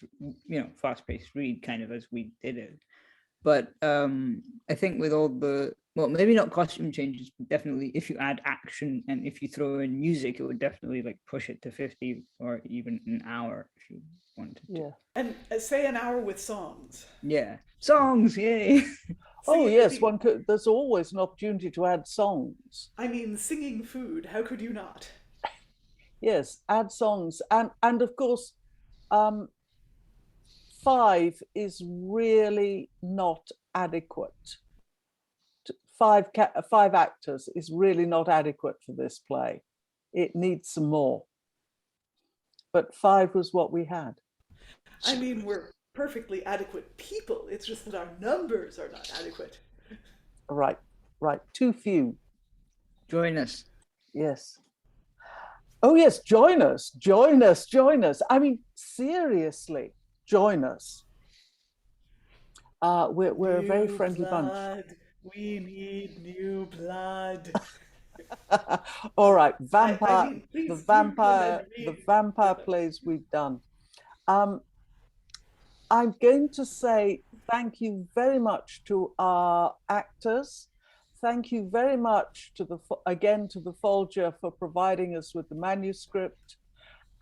fast-paced read, kind of as we did it. But I think with all the, well, maybe not costume changes, but definitely if you add action and if you throw in music, it would definitely like push it to 50 or even an hour if you wanted to. Yeah. And say an hour with songs. Yeah, songs, yay. Oh yes, one could. There's always an opportunity to add songs. I mean, singing food. How could you not? Yes, add songs, and of course, 5 is really not adequate. 5 actors is really not adequate for this play. It needs some more. But 5 was what we had. I mean, we're perfectly adequate people. It's just that our numbers are not adequate. Right. Too few. Join us. Yes. Oh yes, join us. I mean, seriously, join us. We're a very friendly bunch. We need new blood. All right, I mean, the vampire plays we've done. I'm going to say thank you very much to our actors. Thank you very much to the Folger for providing us with the manuscript.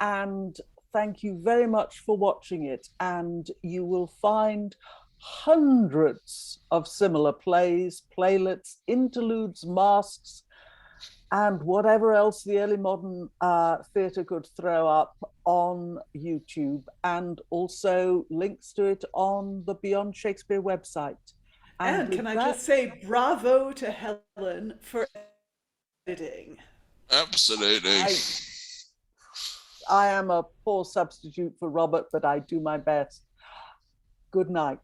And thank you very much for watching it. And you will find hundreds of similar plays, playlets, interludes, masks, and whatever else the early modern theatre could throw up on YouTube, and also links to it on the Beyond Shakespeare website. And can I just say bravo to Helen for editing. Absolutely. I am a poor substitute for Robert, but I do my best. Good night.